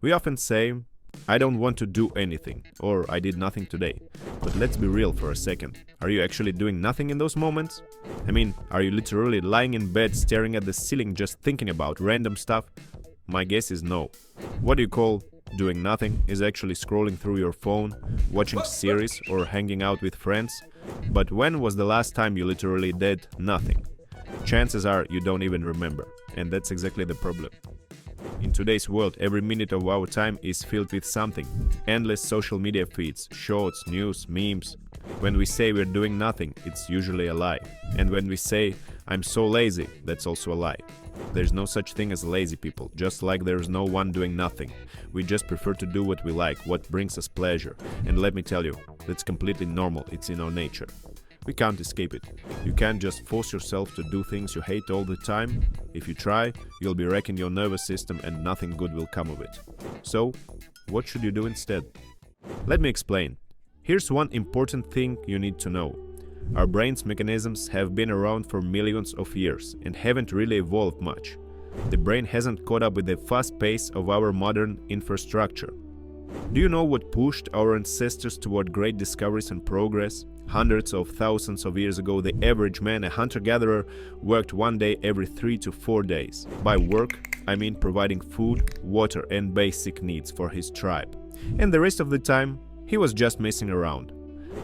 We often say, I don't want to do anything, or I did nothing today. But let's be real for a second. Are you actually doing nothing in those moments? I mean, are you literally lying in bed staring at the ceiling just thinking about random stuff? My guess is no. What you call doing nothing is actually scrolling through your phone, watching series, or hanging out with friends. But when was the last time you literally did nothing? Chances are you don't even remember, and that's exactly the problem. In today's world, every minute of our time is filled with something. Endless social media feeds, shorts, news, memes. When we say we're doing nothing, it's usually a lie. And when we say, I'm so lazy, that's also a lie. There's no such thing as lazy people, just like there's no one doing nothing. We just prefer to do what we like, what brings us pleasure. And let me tell you, that's completely normal, it's in our nature. We can't escape it. You can't just force yourself to do things you hate all the time. If you try, you'll be wrecking your nervous system and nothing good will come of it. So, what should you do instead? Let me explain. Here's one important thing you need to know. Our brain's mechanisms have been around for millions of years and haven't really evolved much. The brain hasn't caught up with the fast pace of our modern infrastructure. Do you know what pushed our ancestors toward great discoveries and progress? Hundreds of thousands of years ago, the average man, a hunter-gatherer, worked one day every 3 to 4 days. By work, I mean providing food, water, and basic needs for his tribe. And the rest of the time, he was just messing around.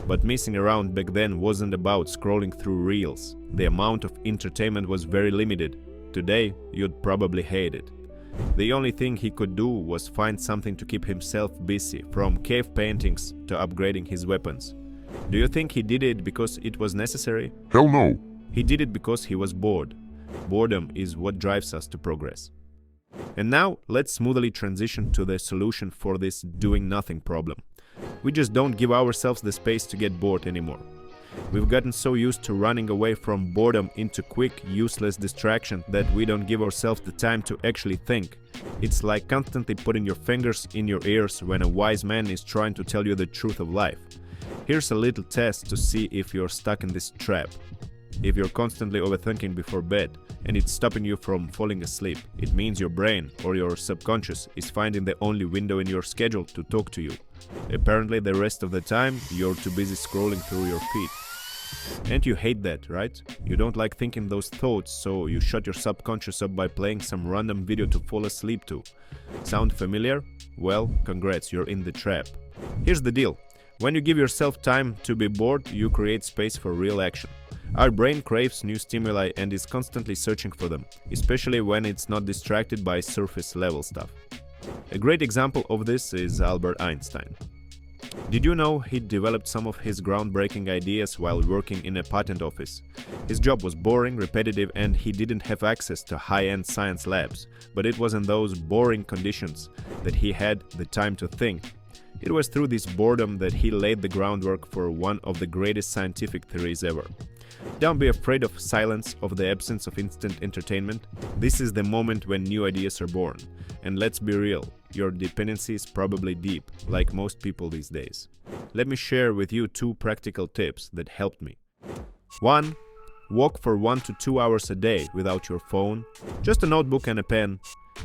But messing around back then wasn't about scrolling through reels. The amount of entertainment was very limited. Today, you'd probably hate it. The only thing he could do was find something to keep himself busy, from cave paintings to upgrading his weapons. Do you think he did it because it was necessary? Hell no. He did it because he was bored. Boredom is what drives us to progress. And now, let's smoothly transition to the solution for this doing nothing problem. We just don't give ourselves the space to get bored anymore. We've gotten so used to running away from boredom into quick, useless distraction that we don't give ourselves the time to actually think. It's like constantly putting your fingers in your ears when a wise man is trying to tell you the truth of life. Here's a little test to see if you're stuck in this trap. If you're constantly overthinking before bed and it's stopping you from falling asleep, it means your brain or your subconscious is finding the only window in your schedule to talk to you. Apparently the rest of the time you're too busy scrolling through your feed. And you hate that, right? You don't like thinking those thoughts, so you shut your subconscious up by playing some random video to fall asleep to. Sound familiar? Well, congrats, you're in the trap. Here's the deal. When you give yourself time to be bored, you create space for real action. Our brain craves new stimuli and is constantly searching for them, especially when it's not distracted by surface-level stuff. A great example of this is Albert Einstein. Did you know he developed some of his groundbreaking ideas while working in a patent office? His job was boring, repetitive, and he didn't have access to high-end science labs, but it was in those boring conditions that he had the time to think. It was through this boredom that he laid the groundwork for one of the greatest scientific theories ever. Don't be afraid of silence, of the absence of instant entertainment. This is the moment when new ideas are born. And let's be real, your dependency is probably deep, like most people these days. Let me share with you 2 practical tips that helped me. 1. Walk for 1 to 2 hours a day without your phone. Just a notebook and a pen.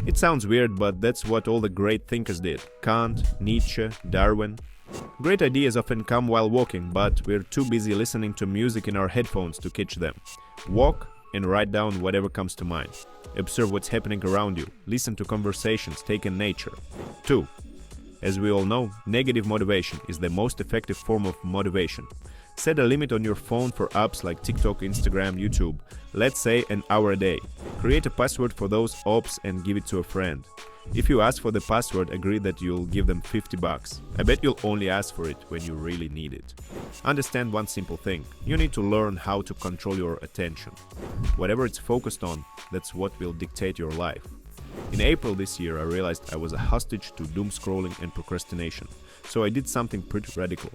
It sounds weird, but that's what all the great thinkers did. Kant, Nietzsche, Darwin. Great ideas often come while walking, but we're too busy listening to music in our headphones to catch them. Walk and write down whatever comes to mind. Observe what's happening around you. Listen to conversations, take in nature. 2. As we all know, negative motivation is the most effective form of motivation. Set a limit on your phone for apps like TikTok, Instagram, YouTube. Let's say an hour a day. Create a password for those apps and give it to a friend. If you ask for the password, agree that you'll give them $50. I bet you'll only ask for it when you really need it. Understand one simple thing. You need to learn how to control your attention. Whatever it's focused on, that's what will dictate your life. In April this year, I realized I was a hostage to doom scrolling and procrastination. So I did something pretty radical.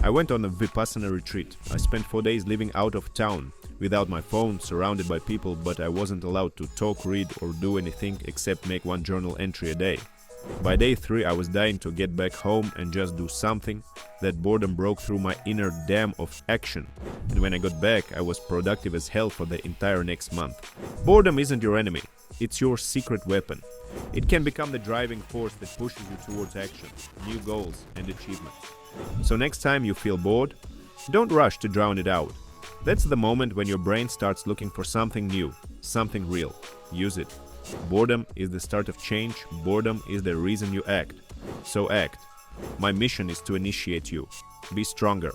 I went on a Vipassana retreat. I spent 4 days living out of town, without my phone, surrounded by people, but I wasn't allowed to talk, read, or do anything except make 1 journal entry a day. By day 3, I was dying to get back home and just do something. That boredom broke through my inner dam of action, and when I got back, I was productive as hell for the entire next month. Boredom isn't your enemy. It's your secret weapon. It can become the driving force that pushes you towards action, new goals, and achievements. So next time you feel bored, don't rush to drown it out. That's the moment when your brain starts looking for something new, something real. Use it. Boredom is the start of change. Boredom is the reason you act. So act. My mission is to initiate you. Be stronger.